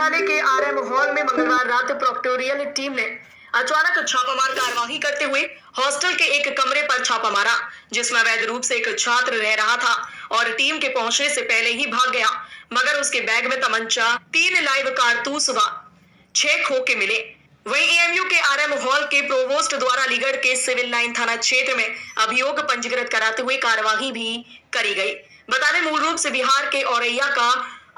विश्वविद्यालय के RM hall में मंगलवार रात प्रॉक्टोरियल टीम ने अचानक छापामार कार्रवाई करते हुए हॉस्टल के एक कमरे पर छापा मारा, जिसमें अवैध रूप से एक छात्र रह रहा था और टीम के पहुंचने से पहले ही भाग गया। मगर उसके बैग में तमंचा, 3 लाइव कारतूस व 6 खोखे मिले। वहीं एएमयू के आरएम हॉल के प्रोवोस्ट द्वारा अलीगढ़ के सिविल लाइन थाना क्षेत्र में अभियोग पंजीकृत कराते हुए कार्यवाही भी करी गई। बता दें, मूल रूप से बिहार के औरैया का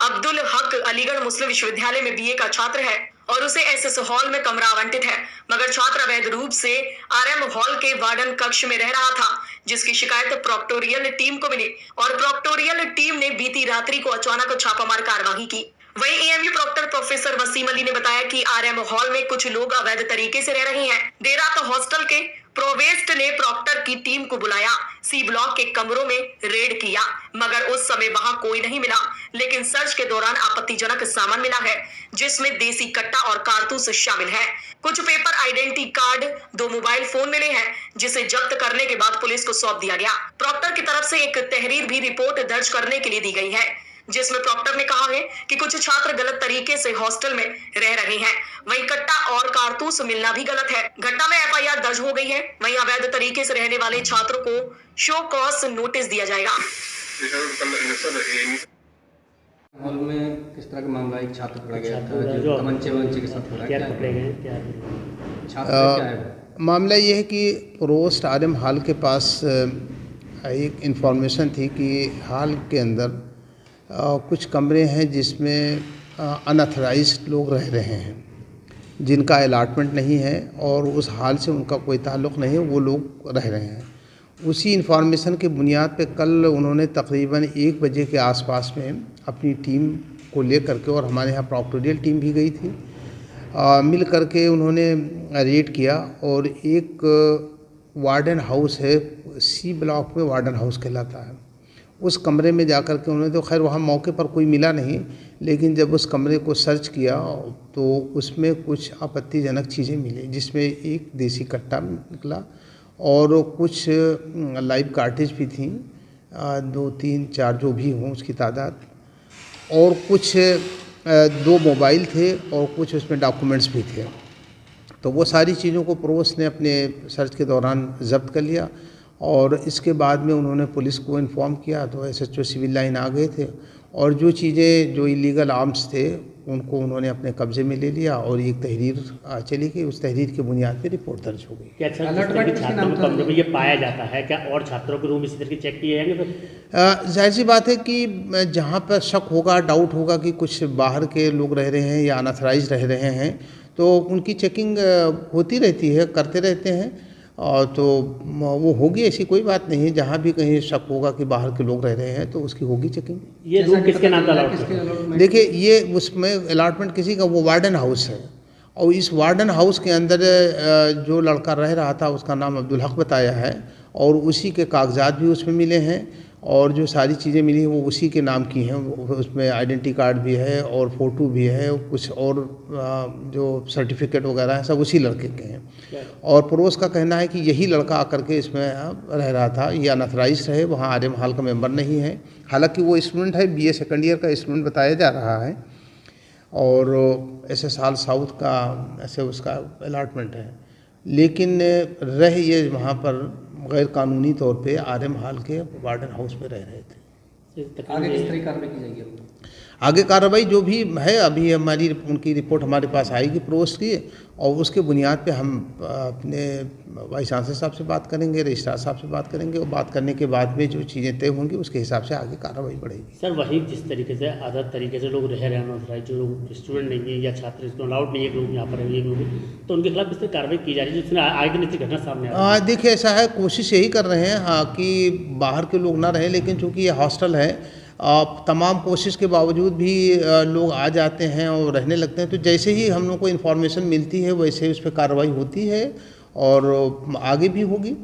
अब्दुल हक अलीगढ़ मुस्लिम विश्वविद्यालय में बीए का छात्र है और उसे एसएस हॉल में कमरा आवंटित है, मगर छात्र अवैध रूप से आरएम हॉल के वार्डन कक्ष में रह रहा था, जिसकी शिकायत प्रॉक्टोरियल टीम को मिली और प्रॉक्टोरियल टीम ने बीती रात्रि को अचानक छापामार कार्रवाई की। वहीं AMU proctor professor Wasim Ali ने बताया कि आरएम हॉल में कुछ लोग अवैध तरीके से रह रहे हैं। देर रात हॉस्टल के प्रोवेस्ट ने प्रॉक्टर की टीम को बुलाया, सी ब्लॉक के कमरों में रेड किया, मगर उस समय वहां कोई नहीं मिला। लेकिन सर्च के दौरान आपत्तिजनक सामान मिला है, जिसमें देसी कट्टा और कारतूस शामिल है। कुछ paper identity card, 2 mobile phone मिले हैं, जिसे जब्त करने के बाद पुलिस को सौंप दिया गया। प्रॉक्टर की तरफ से एक तहरीर भी रिपोर्ट दर्ज करने के लिए दी गई है, जिसमें प्रॉक्टर ने कहा है कि कुछ छात्र गलत तरीके से हॉस्टल में रह रहे हैं। वहीं कट्टा और कारतूस मिलना भी गलत है। घटना में एफआईआर दर्ज हो गई है। वहीं अवैध तरीके से रहने वाले छात्रों को शो कॉज नोटिस दिया जाएगा। हॉल में किस तरह का मामला, एक छात्र पकड़ा गया था जो तमंचे के साथ पकड़े गए, छात्र क्या है? मामला ये है कि रोस्ट आरएम हॉल के पास एक इन्फॉर्मेशन थी कि हॉल के अंदर कुछ कमरे हैं जिसमें अनऑथराइज्ड लोग रह रहे हैं, जिनका अलॉटमेंट नहीं है और उस हॉल से उनका कोई ताल्लुक़ नहीं है, वो लोग रह रहे हैं। उसी इन्फॉर्मेशन के बुनियाद पे कल उन्होंने तकरीबन 1 बजे के आसपास में अपनी टीम को लेकर के, और हमारे यहाँ प्रॉक्टोरियल टीम भी गई थी, मिल करके उन्होंने रेड किया और एक वार्डन हाउस है, सी ब्लॉक में वार्डन हाउस कहलाता है, उस कमरे में जाकर के उन्होंने, तो खैर वहाँ मौके पर कोई मिला नहीं, लेकिन जब उस कमरे को सर्च किया तो उसमें कुछ आपत्तिजनक चीज़ें मिली, जिसमें एक देसी कट्टा निकला और कुछ लाइव कार्टेज भी थी, 2, 3, 4 जो भी हों उसकी तादाद, और कुछ 2 मोबाइल थे और कुछ उसमें डॉक्यूमेंट्स भी थे। तो वो सारी चीज़ों को प्रोवोस्ट ने अपने सर्च के दौरान जब्त कर लिया और इसके बाद में उन्होंने पुलिस को इन्फॉर्म किया, तो एसएचओ सिविल लाइन आ गए थे और जो चीज़ें, जो इलीगल आर्म्स थे, उनको उन्होंने अपने कब्जे में ले लिया और एक तहरीर चली गई। उस तहरीर के बुनियाद पे रिपोर्ट दर्ज हो गई। क्या छात्रों को कमरे में ये पाया जाता है, क्या और छात्रों के रूम इसी तरह चेक किए जाएंगे? जाहिर सी बात है कि जहाँ पर शक होगा, डाउट होगा कि कुछ बाहर के लोग रह रहे हैं या अनऑथराइज रह रहे हैं, तो उनकी चेकिंग होती रहती है, करते रहते हैं, और तो वो होगी, ऐसी कोई बात नहीं है। जहाँ भी कहीं शक होगा कि बाहर के लोग रह रहे हैं तो उसकी होगी चेकिंग। ये रूम किसके नाम का अलॉटमेंट? देखिए, ये उसमें अलॉटमेंट किसी का, वो वार्डन हाउस है और इस वार्डन हाउस के अंदर जो लड़का रह रहा था उसका नाम अब्दुल हक बताया है और उसी के कागजात भी उसमें मिले हैं और जो सारी चीज़ें मिली हैं वो उसी के नाम की हैं। उसमें आइडेंटिटी कार्ड भी है और फ़ोटो भी है, कुछ और जो सर्टिफिकेट वगैरह हैं सब उसी लड़के के हैं। और पड़ोस का कहना है कि यही लड़का आकर के इसमें रह रहा था, ये अनऑथराइज्ड है, वहाँ आरएम हॉल का मेंबर नहीं है। हालांकि वो स्टूडेंट है, बीए सेकंड ईयर का स्टूडेंट बताया जा रहा है और एसएस हॉल साउथ का ऐसे उसका अलॉटमेंट है, लेकिन रह ये वहाँ पर गैर कानूनी तौर पे आरएम हॉल के वार्डन हाउस में रह रहे थे। आगे किस तरह कार्रवाई की जाएगी? आगे कार्रवाई जो भी है, अभी हमारी उनकी रिपोर्ट हमारे पास आएगी प्रोवोस्ट की, और उसके बुनियाद पे हम अपने वाइस चांसलर साहब से बात करेंगे, रजिस्ट्रार साहब से बात करेंगे और बात करने के बाद में जो चीज़ें तय होंगी उसके हिसाब से आगे कार्रवाई बढ़ेगी। सर, वही जिस तरीके से अदर तरीके से लोग रह रहे हैं, जो लोग स्टूडेंट नहीं है या छात्र इसको अलाउड नहीं है एक लोग यहाँ पर है, एक लोग, तो उनके खिलाफ किस तरह कार्रवाई की जा रही है जिसमें आगे नीति घटना सामने आ? देखिए, ऐसा है, कोशिश यही कर रहे हैं हाँ कि बाहर के लोग ना रहें, लेकिन चूँकि ये हॉस्टल है, तमाम कोशिश के बावजूद भी लोग आ जाते हैं और रहने लगते हैं। तो जैसे ही हम लोग को इन्फॉर्मेशन मिलती है वैसे उस पर कार्रवाई होती है और आगे भी होगी।